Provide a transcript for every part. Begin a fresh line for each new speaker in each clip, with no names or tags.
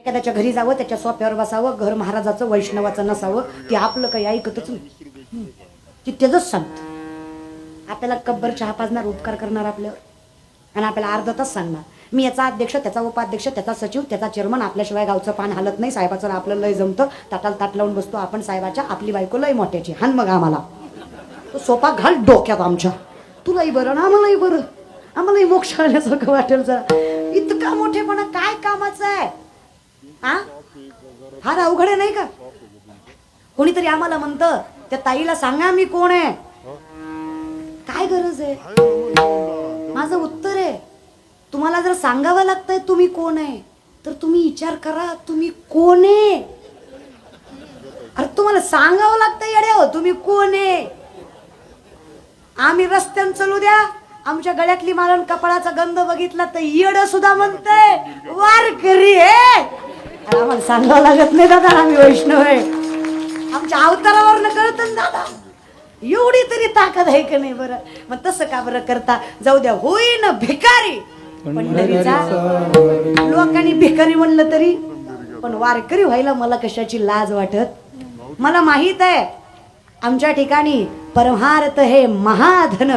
एखाद्याच्या घरी जावं, त्याच्या सोफ्यावर बसावं, घर महाराजाचं वैष्णवाचं नसावं, ते आपलं काही ऐकतच नाही. ती तेच सांगत आपल्याला कब्बर चहा पाजणार, उपकार करणार आपल्यावर, आणि आपल्याला अर्धा तास सांगणार मी याचा अध्यक्ष, त्याचा उपाध्यक्ष, त्याचा सचिव, त्याचा चेअरमन, आपल्याशिवाय गावचं पान हालत नाही, साहेबाचं आपलं लय जमतं, ताटाला ताट लावून बसतो आपण साहेबाच्या, आपली बायको लय मोठ्याची, हान मग आम्हाला तो सोपा घाल डोक्यात आमच्या, तुलाही बरं ना आम्हालाही बरं, आम्हालाही मोक्ष आल्यासारखं वाटेल. जरा इतका मोठेपणा काय कामाचं आहे? फार अवघड आहे नाही का? कोणीतरी आम्हाला म्हणतं त्या ताईला सांगा मी कोण आहे, काय गरज आहे? माझं उत्तर आहे, तुम्हाला जर सांगावं लागतंय तुम्ही कोण आहे, तर तुम्ही विचार करा तुम्ही कोण आहे. अरे तुम्हाला सांगावं लागतंय येड्या हो तुम्ही कोण आहे. आम्ही रस्त्यानं चलू द्या, आमच्या गळ्यातली मालन कपाळाचा गंध बघितला तर येड सुद्धा म्हणतंय वारकरी आहे. आम्हाला सांगावं लागत नाही दादा, आम्ही वैष्णव आहे, आमच्या अवतारावर कळतं दादा. एवढी तरी ताकद आहे का नाही? बरं मग तसं का बरं करता? जाऊ द्या, होईन भिकारी पंढरीचा. लोकांनी भिकारी म्हणलं तरी पण वारकरी व्हायला मला कशाची लाज वाटत? मला माहित आहे आमच्या ठिकाणी परमार्थ हे महाधन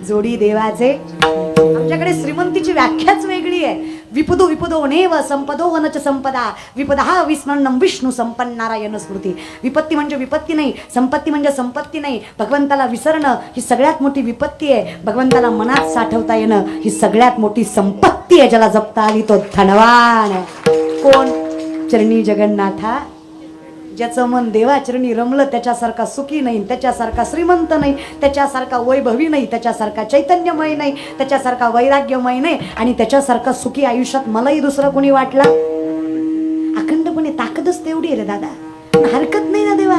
जोडी देवाचे. आमच्याकडे श्रीमंतीची व्याख्याच वेगळी आहे. विपदो विपदो नेव संपदो वनच संपदा, विपदा विस्मरणं विष्णू संपन्न नारायण स्मृती. विपत्ती म्हणजे विपत्ती नाही, संपत्ती म्हणजे संपत्ती नाही. भगवंताला विसरणं ही सगळ्यात मोठी विपत्ती आहे, भगवंताला मनात साठवता येणं ही सगळ्यात मोठी संपत्ती आहे. ज्याला जपता आली तो धनवान आहे. कोण? चरणी जगन्नाथा. ज्याचं मन देवाचरणी रमलं त्याच्यासारखा सुखी नाही, त्याच्यासारखा श्रीमंत नाही, त्याच्यासारखा वैभवी नाही, त्याच्यासारखा चैतन्यमय नाही, त्याच्यासारखा वैराग्यमय नाही, आणि त्याच्यासारखा सुखी आयुष्यात मलाही दुसरं कोणी वाटला. अखंडपणे ताकदच तेवढी आहे रे दादा, हरकत नाही ना देवा.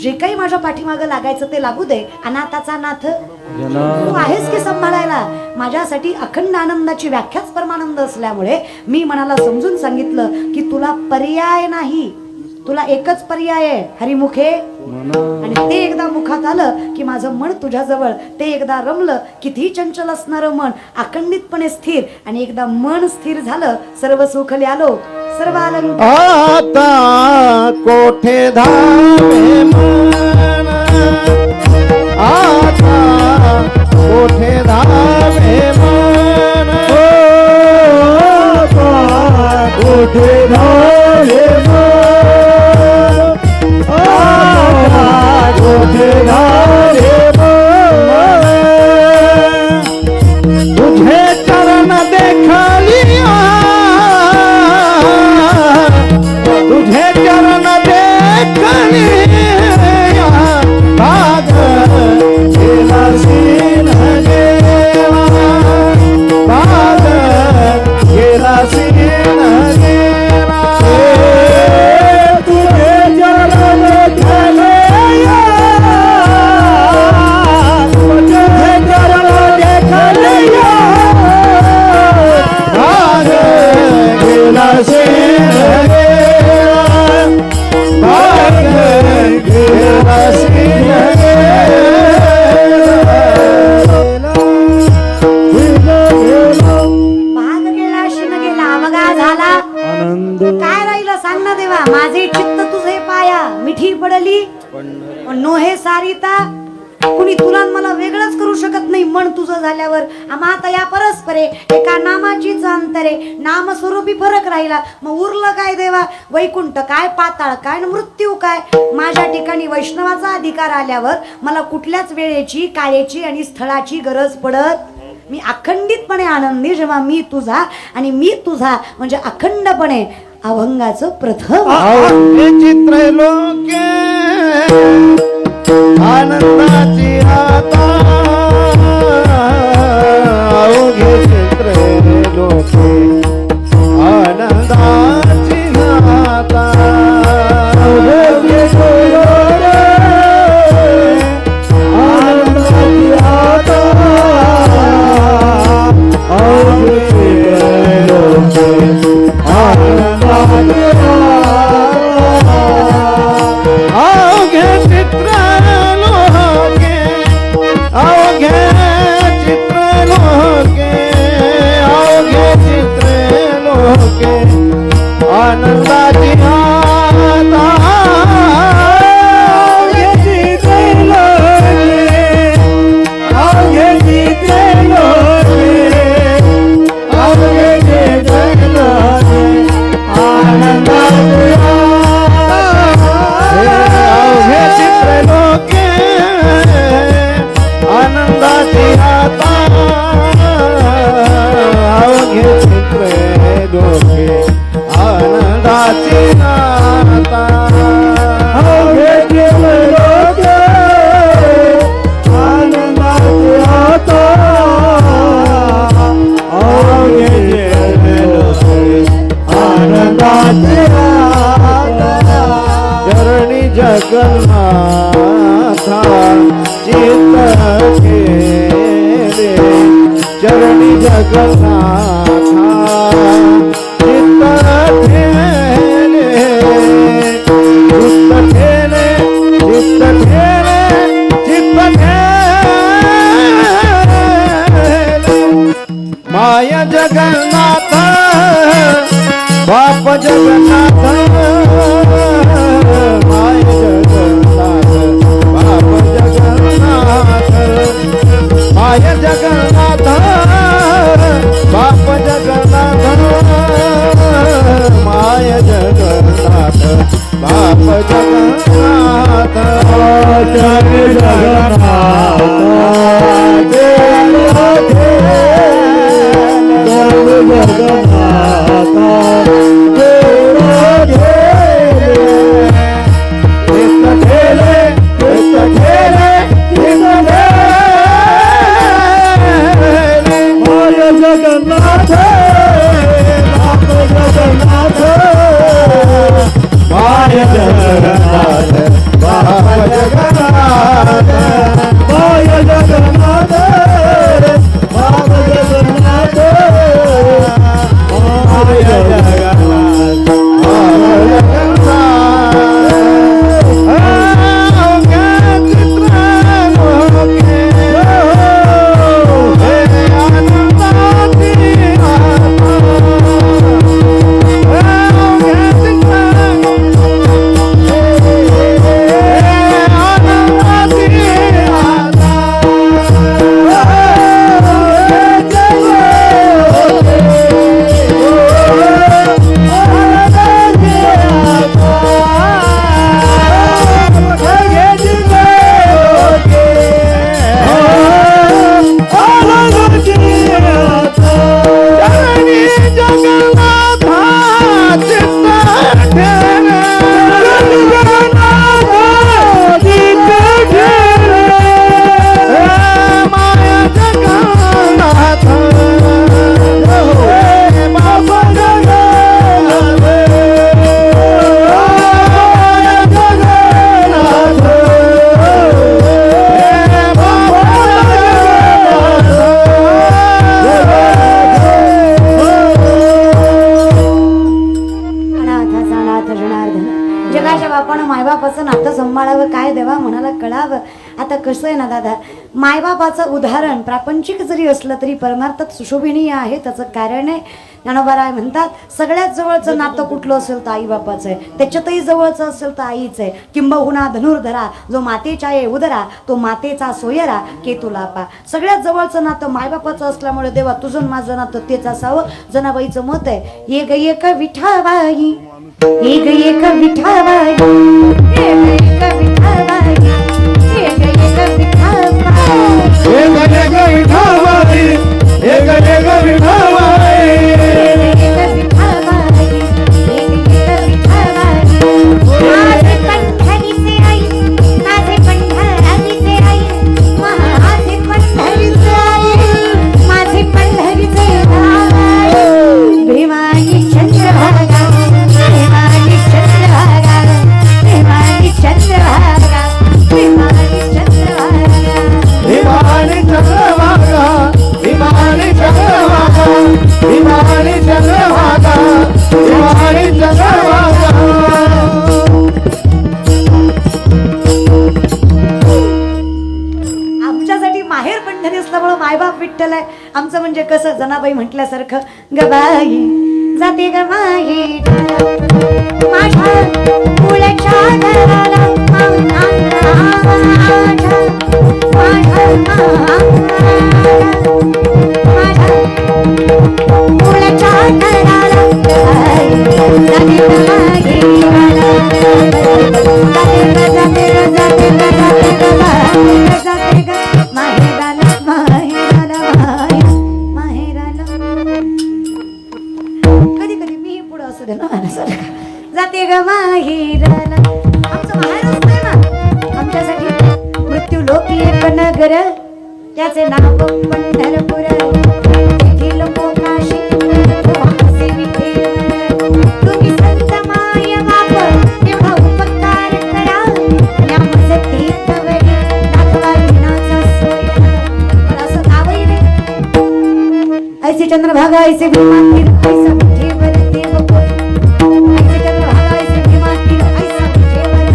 जे काही माझ्या पाठीमागं लागायचं ते लागू दे. अनाथाचा नाथ तू आहेस की सांभाळायला. माझ्यासाठी अखंड आनंदाची व्याख्याच परमानंद असल्यामुळे मी मनाला समजून सांगितलं की तुला पर्याय नाही, तुला एकच पर्याय आहे, हरिमुखे. आणि ते एकदा मुखात आलं की माझं मन तुझ्याजवळ, ते एकदा रमलं कितीही चंचल असणारं मन अखंडितपणे स्थिर, आणि एकदा मन स्थिर झालं सर्व सुख आलो सर्व आलं.
आता कोठे धावे मन, आता कोठे धावे मन, कोठे धावे मन, कोठे धावे मन. तुझे चरण देखलिया, तुझे चरण देखलिया, भाग गेला सीन देवा, भाग गेला सीन देवा. तुझे चरण देखलिया, तुझे चरण देखलिया, भाग गेला सीन देवा, भाग गेला सीन
भाग गेला शिन गेला अवघा झाला. काय राहिलं सांग ना देवा. माझे चित्त तुझे पाया मिठी पडली नोहे सारिता. कुणी तुला मला वेगळंच करू शकत नाही. मन तुझं झाल्यावर आम्हा या परस्परे एका नामाचीच अंतरे, नाम स्वरूपी फरक राहिला. मग उरलं काय देवा? वैकुंठ काय, पाताळ काय, मृत्यू काय? माझ्या ठिकाणी वैष्णवाचा अधिकार आल्यावर मला कुठल्याच वेळेची, काळेची आणि स्थळाची गरज पडत. मी अखंडितपणे आनंदी जेव्हा मी तुझा आणि मी तुझा म्हणजे अखंडपणे अभंगाचं प्रथम
चित्र लोके आनंदाची आता, अवघे चित्र लोके आनंदाची आता, अवघे आनंदाची आता, अवघे लोके आनंदाची अवघे चित्र लोके जगन्नाथा चित्त ठेले चरणी जगन्नाथा चित्त ठेले चित्त ठेले चित्त ठेले चित्त ठेले माय जगन्नाथ बाप जगन्नाथ माय जगन्नाथ बाप जगन्नाथ माय जगन्नाथ बाप जगन्नाथ माय जगन्नाथ बाप जगन्नाथ जग जगन्नाथ जगन्नाथ माय जगन्नाथ बाप जगन्नाथ माय जगन्नाथ बाप जगन्नाथ माय जगन्नाथ
मायबापाचं नातं सांभाळावं काय देवा मनाला कळावं. आता कसं आहे ना दादा, मायबापाचं उदाहरण प्रापंचिक जरी असलं तरी परमार्थात सुशोभनीय आहे. त्याचं कारण आहे ज्ञानोबाराय म्हणतात सगळ्यात जवळचं नातं कुठलं असेल तर आई बापाचं आहे, त्याच्यातही जवळचं असेल तर आईचं आहे. किंबहुना धनुर्धरा जो मातेच्या ये उदरा तो मातेचा सोयरा केतुलापा. सगळ्यात जवळचं नातं मायबापाचं असल्यामुळे देवा तुझं माझं नातं तेच असावं. जनाबाईचं मत आहे एक एक विठाबाई एक एक विठाबाई एक एक विठाबाई एक एक विठाबाई
एक एक विठाबाई
आमच्यासाठी माहेर पंढरी असल्यामुळे मायबाप विठ्ठल आहे आमचं. म्हणजे कसं जनाबाई म्हटल्यासारखं गबाई जाते ग माहेर माझ्या मुलाच्या घराला कधी कधी मी पुढं असू दे ना जाते ग माहेराला. आमचं माहेर असतंय ना आमच्यासाठी मृत्यू लोकी एक नगर त्याचे नाव पंढरपूर येथील मोकाशी वासे विठ्ठल. तुम्ही संत माय बाप एवढा उपकार करा ऐसे विमान ऐसा विठेवर देव कोण ऐसे चंद्रभागा ऐसे विमान ऐसा विठेवर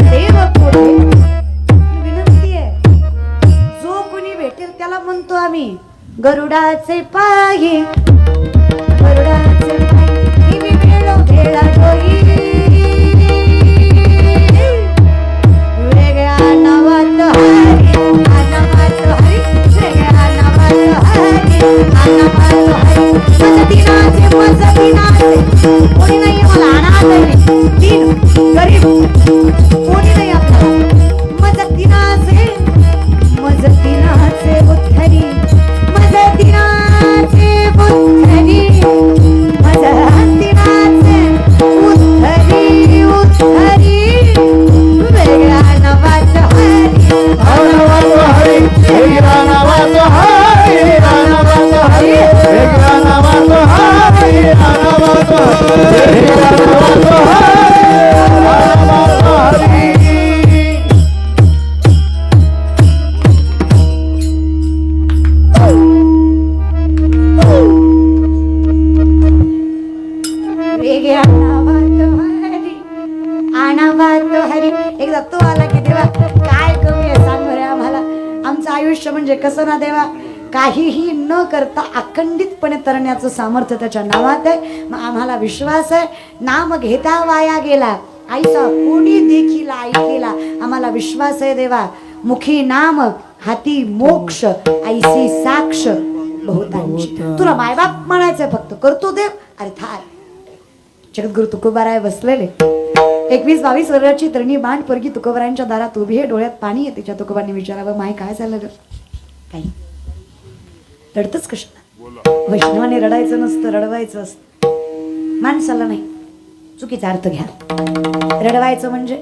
देव कोण विनंती आहे जो कोणी भेटेल त्याला म्हणतो आम्ही गरुडाचे पायी गरुडाचे पायी मी वेळो खेळा जोई वेगळ्या नावात हरी अनामात हरी वेगळ्या नावात हरी अनामात हरी मजदिनाचे कोणी नाही मला अनाथ आहे तीन गरीब कोणी नाही आपल्याला मजदिनाचे बुद्धरी मजदिनाचे बुद्धरी मजदिनाचे उद्धरी उद्धरी वेगळा नवाच हरी
हरी वेगळा नावाचा हरी नावाचा हरी वेगळा नावाचा हरी नावाचा हरी वेगळा नावाचा हरी
वेगळ्या नावात हरी अनावात हरी एकदा तो आला की देवा काय कमी आहे सांग बरं आम्हाला आमचं आयुष्य म्हणजे कसं ना देवा काहीही न करता अखंडितपणे तरण्याचं सामर्थ्य त्याच्या नावात आहे मग आम्हाला विश्वास आहे नाम घेता वाया गेला आईचा कोणी देखील ऐकेला आम्हाला विश्वास आहे देवा मुखी नाम हाती मोक्ष आईची साक्ष बहुतांशी तुला मायबाप म्हणायचंय फक्त करतो देव अरे थार जगद्गुरु तुकोबाराय बसलेले 21-22 वर्षाची तरणी बाण पोरगी तुकोबारांच्या दारात उभी आहे डोळ्यात पाणी आहे तिच्या तुकोबांनी विचारावं माय काय झालं ग काही रडतच कशाला वैष्णवाने रडायचं नसतं रडवायचं असतं माणसाला नाही चुकीचा अर्थ घ्या रडवायचं म्हणजे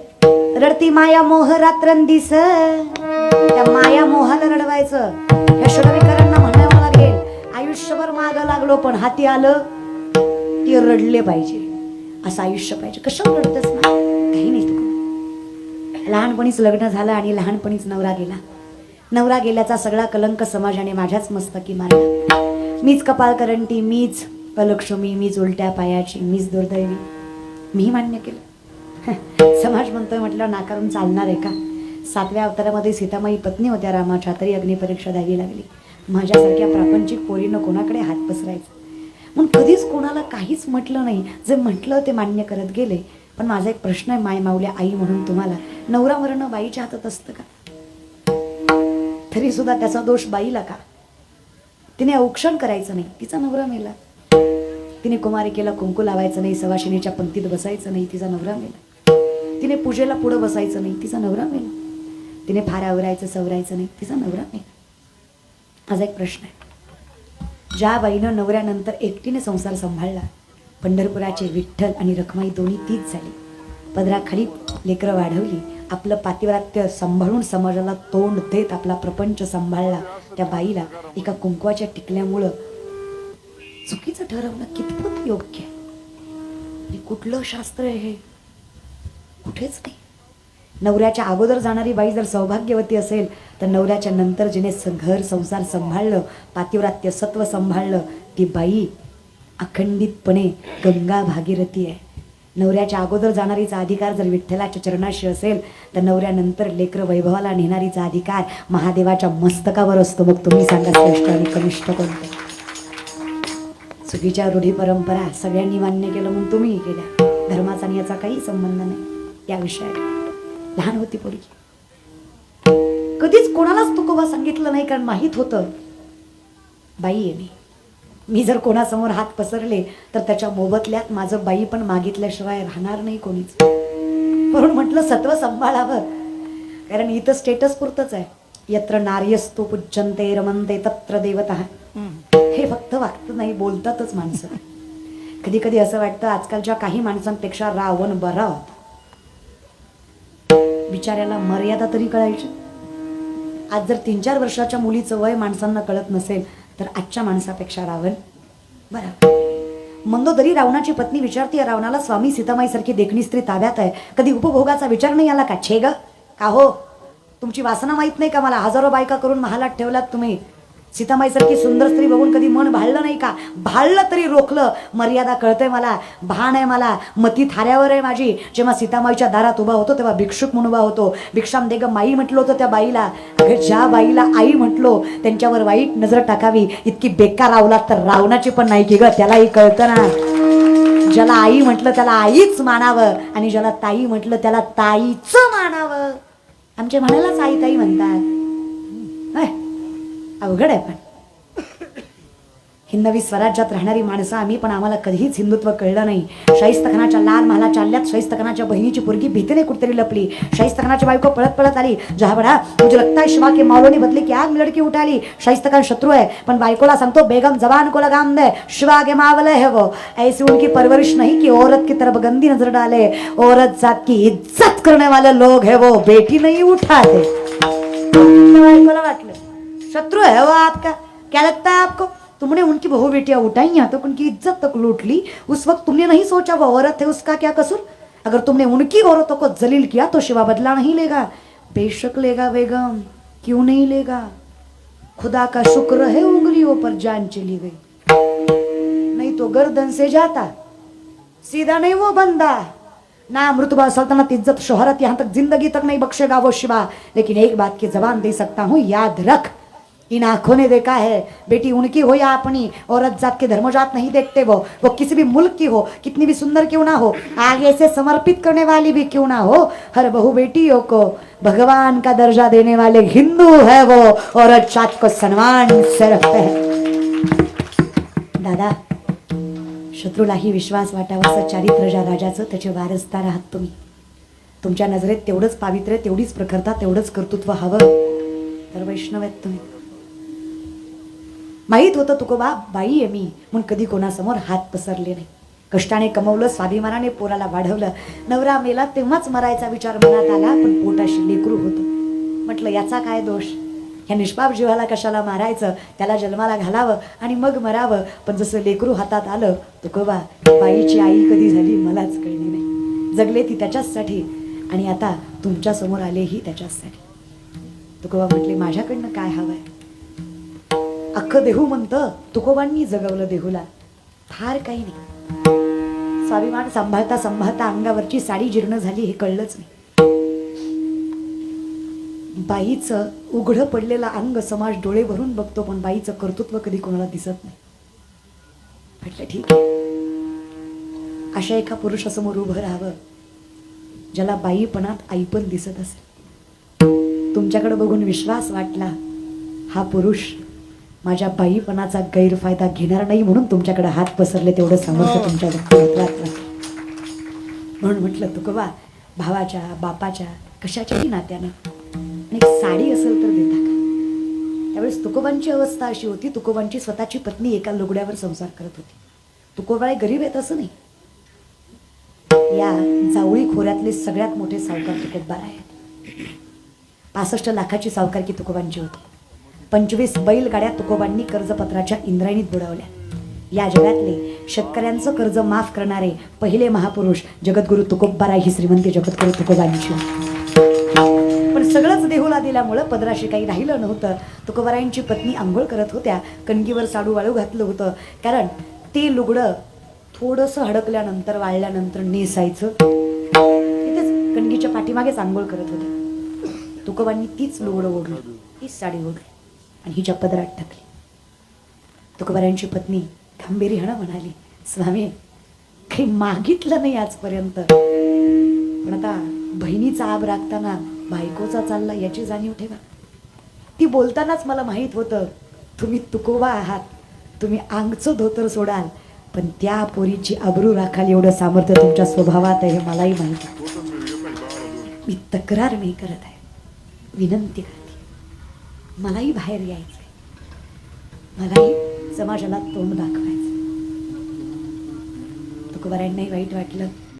रडती माया मोह रात्रंदिस त्या माया मोहाला रडवायचं या षडविकारांना म्हणावं लागेल आयुष्यभर मागं लागलो पण हाती आलं ती रडले पाहिजे असं आयुष्य पाहिजे कशावर रडतच ना काही नाही तू लहानपणीच लग्न झालं आणि लहानपणीच नवरा गेल्याचा सगळा कलंक समाजाने माझ्याच मस्तकी मारला मीच कपाळ करंटी मीच अलक्ष्मी मीच उलट्या पायाची मीच दुर्दैवी मी मान्य केलं समाज म्हणतोय म्हटलं नाकारून चालणार आहे का 7व्या अवतारामध्ये सीतामाई पत्नी होत्या रामाच्या तरी अग्निपरीक्षा द्यावी लागली माझ्यासारख्या प्रापंचिक पोरीनं कोणाकडे हात पसरायचा म्हणून कधीच कोणाला काहीच म्हटलं नाही जे म्हटलं ते मान्य करत गेले पण माझा एक प्रश्न आहे माय माऊल्या आई म्हणून तुम्हाला नवरा मरणं बाईच्या हातात असतं का तरी सुद्धा त्याचा दोष बाईला का तिने औक्षण करायचं नाही तिचा नवरा मेला तिने कुमारिकेला कुंकू लावायचं नाही सवाशिनीच्या पंक्तीत बसायचं नाही तिचा नवरा मेला तिने पूजेला पुढं बसायचं नाही तिचा नवरा मेला तिने फार आवरायचं सवरायचं नाही तिचा नवरा मेला माझा एक प्रश्न आहे ज्या बाईनं नवऱ्यानंतर एकटीने संसार सांभाळला पंढरपुराचे विठ्ठल आणि रखमाई दोन्ही तीच झाली पदराखाली लेकरं वाढवली आपलं पातिव्रात्य सांभाळून समाजाला तोंड देत आपला प्रपंच सांभाळला त्या बाईला एका कुंकवाच्या टिकल्यामुळं चुकीचं ठरवणं कितपत योग्य आहे कुठलं शास्त्र आहे हे कुठेच नाही नवऱ्याच्या अगोदर जाणारी बाई जर सौभाग्यवती असेल तर नवऱ्याच्या नंतर जिने घर संसार सांभाळलं पातिव्रात्य सत्व सांभाळलं ती बाई अखंडितपणे गंगा भागीरथी आहे नवऱ्याच्या अगोदर जाणारीचा अधिकार जर विठ्ठलाच्या चरणाशी असेल तर नवऱ्यानंतर लेकर वैभवाला नेणारीचा अधिकार महादेवाच्या मस्तकावर असतो मग तुम्ही सांगा श्रेष्ठ आणि कनिष्ठ कोणतं चुकीच्या रूढी परंपरा सगळ्यांनी मान्य केलं म्हणून तुम्हीही केल्या धर्माचा आणि याचा काही संबंध नाही या विषयात लहान होती पोरगी कधीच कोणालाच तुकोबा सांगितलं नाही कारण माहित होतं बाई आहे मी जर कोणासमोर हात पसरले तर त्याच्या मोबदल्यात माझं बाई पण मागितल्याशिवाय राहणार नाही कोणीच म्हणून म्हटलं सत्व सांभाळावं कारण इथं स्टेटस पुरतच आहे यत्र नार्यस्तु पूज्यन्ते रमन्ते तत्र देवतः हे फक्त वागतं नाही बोलतातच माणसं कधी कधी असं वाटतं आजकालच्या काही माणसांपेक्षा रावण बरा होता बिचाऱ्याला मर्यादा तरी कळायची आज जर 3-4 वर्षाच्या मुलीचं वय माणसांना कळत नसेल तर आजच्या माणसापेक्षा रावण बरा मंदोदरी रावणाची पत्नी विचारते रावणाला स्वामी सीतामाई सारखी देखणी स्त्री ताब्यात आहे कधी उपभोगाचा विचार नाही आला का छे ग का हो तुमची वासना माहित नाही का मला हजारो बायका करून महालात ठेवलात तुम्ही सीतामाईसारखी सुंदर स्त्री बघून कधी मन भाळलं नाही का? भाळलं तरी रोखलं. मर्यादा कळते मला, भान आहे मला, मती थाऱ्यावर आहे माझी. जेव्हा सीतामाईच्या दारात उभा होतो तेव्हा भिक्षुक म्हणून उभा होतो. भिक्षाम दे ग माई म्हटलं होतं त्या बाईला. अगं ज्या बाईला आई म्हटलो त्यांच्यावर वाईट नजर टाकावी इतकी बेकार अवलाद तर रावणाची पण नाही की ग. त्यालाही कळतं ना. ज्याला आई म्हटलं त्याला आईच मानावं आणि ज्याला ताई म्हटलं त्याला ताईच मानावं. आमच्या म्हणालाच आई ताई म्हणतात. अवघड आहे. पण हिंदवी स्वराज्यात राहणारी माणसं आम्ही, पण आम्हाला कधीच हिंदुत्व कळलं नाही. शाहिस्तखानाच्या लाल महाला चालल्यात. शाहिस्तखानाच्या बहिणीची पोरगी भीतीने कुठतरी लपली. शाहिस्तखानाची बायको पळत पळत आली. जहा बडा मुझे लगता है शिवा के मौलों ने बदले की आग में लड़की उठा ली. शाहिस्तखान शत्रु है पण बायकोला सांगतो बेगम जबान को लगाम दे, शिवा के मावले है वो. ऐसी उनकी परवरिश नहीं कि औरत की तरफ गंदी नजर डाले. औरत जात की इज्जत करने वाले लोग है वो, बेटी नहीं उठाते. बायकोला वाटलं शत्रु है वो आपका. क्या लगता है आपको? तुमने उनकी बहू बेटियां उठाई, यहाँ तक उनकी इज्जत तक लूट ली. उस वक्त तुमने नहीं सोचा वो औरत है, उसका क्या कसूर? अगर तुमने उनकी औरतों को जलील किया तो शिवा बदला नहीं लेगा. बेशक लेगा बेगम, क्यों नहीं लेगा. खुदा का शुक्र है उंगलियों पर जान चली गई, नहीं तो गर्दन से जाता. सीधा नहीं वो बंदा. ना मृतबा सल्तनत इज्जत शोहरत यहाँ तक जिंदगी तक नहीं बख्शेगा वो शिवा. लेकिन एक बात की जबान दे सकता हूँ, याद रख. इन आंखों ने देखा है, बेटी उनकी हो या अपनी, औरत जात के धर्मजात नहीं देखते. वो किसी भी मुल्क की हो, कितनी भी सुंदर क्यों ना हो, आगे से समर्पित करने वाली भी क्यों ना हो, हर बहु बेटियों को भगवान का दर्जा देने वाले हिंदू है वो. औरत जात को सम्मान से रखते हैं. दादा, शत्रूलाही विश्वास वाटावा चारित्र ज्या राजाचं त्याचे वारसदार आहात तुम्ही. तुमच्या नजरेत तेवढंच पावित्र्य, तेवढीच प्रखरता, तेवढंच कर्तृत्व हवं तर वैष्णव आहेत तुम्ही. माहीत होतं तुकोबा बाई आहे मी म्हणून कधी कोणासमोर हात पसरले नाही. कष्टाने कमवलं, स्वाभिमानाने पोराला वाढवलं. नवरा मेला तेव्हाच मरायचा विचार मनात आला, पण पोटाशी लेकरू होतं. म्हटलं याचा काय दोष, ह्या निष्पाप जीवाला कशाला मारायचं, त्याला जन्माला घालावं आणि मग मरावं. पण जसं लेकरू हातात आलं, तुकोबा बाईची आई कधी झाली मलाच कळली नाही. जगले ती त्याच्याचसाठी आणि आता तुमच्या समोर आलेही त्याच्याचसाठी. तुकोबा म्हटले माझ्याकडनं काय हवंय. अख्खं देहू म्हणतं तुकोबांनी जगवलं देहूला, फार काही नाही. स्वाभिमान सांभाळता सांभाळता अंगावरची साडी जीर्ण झाली हे कळलंच नाही. बाईचं उघडं पडलेलं अंग समाज डोळे भरून बघतो, पण बाईचं कर्तृत्व कधी कोणाला दिसत नाही. म्हटलं ठीक आहे, अशा एका पुरुषासमोर उभं राहावं ज्याला बाईपणात आईपण दिसत असेल. तुमच्याकडे बघून विश्वास वाटला हा पुरुष माझ्या बाईपणाचा गैरफायदा घेणार नाही म्हणून तुमच्याकडे हात पसरले. तेवढं सामर्थ्य तुमच्या व्यक्तिमत्वात. म्हणून म्हटलं तुकोबा भावाच्या बापाच्या कशाच्याही नात्यानं आणि साडी असेल तर देता का. त्यावेळेस तुकोबांची अवस्था अशी होती, तुकोबांची स्वतःची पत्नी एका लुगड्यावर संसार करत होती. तुकोबाळे गरीब आहेत असं नाही, या जावळी खोऱ्यातले सगळ्यात मोठे सावकार तुकोबार आहेत. 65 लाखाची सावकारकी तुकोबांची होती. 25 बैलगाड्या तुकोबांनी कर्जपत्राच्या इंद्रायणीत बुडवल्या. या जगातले शेतकऱ्यांचं कर्ज माफ करणारे पहिले महापुरुष जगद्गुरु तुकोबाराय ही श्रीमंती जगद्गुरु तुकोबांची. पण सगळंच देहूला दिल्यामुळं पदराशी काही राहिलं नव्हतं. तुकोबारायांची पत्नी आंघोळ करत होत्या, कणगीवर साडू वाळू घातलं होतं, कारण ते लुगडं थोडंसं हडकल्यानंतर वाळल्यानंतर नेसायचं. तिथेच कणगीच्या पाठीमागेच आंघोळ करत होत्या. तुकोबांनी तीच लुगडं ओढली, तीच साडी ओढली आणि हिच्या पदरात टाकली. तुकोबारायांची पत्नी खंबीरीनं म्हणाली, स्वामी काही मागितलं नाही आजपर्यंत, पण आता बहिणीचा आब राखताना बायकोचा चालला याची जाणीव ठेवा. ती बोलतानाच मला माहीत होतं तुम्ही तुकोबा आहात, तुम्ही अंगचं धोतर सोडाल पण त्या पोरीची आबरू राखाल एवढं सामर्थ्य तुमच्या स्वभावात आहे हे मलाही माहिती आहे. मी तक्रार नाही करत आहे, विनंती करते. मलाही बाहेर यायचंय, मलाही समाजाला तोंड दाखवायचं. तुकोबारायांनाही वाईट वाटलं.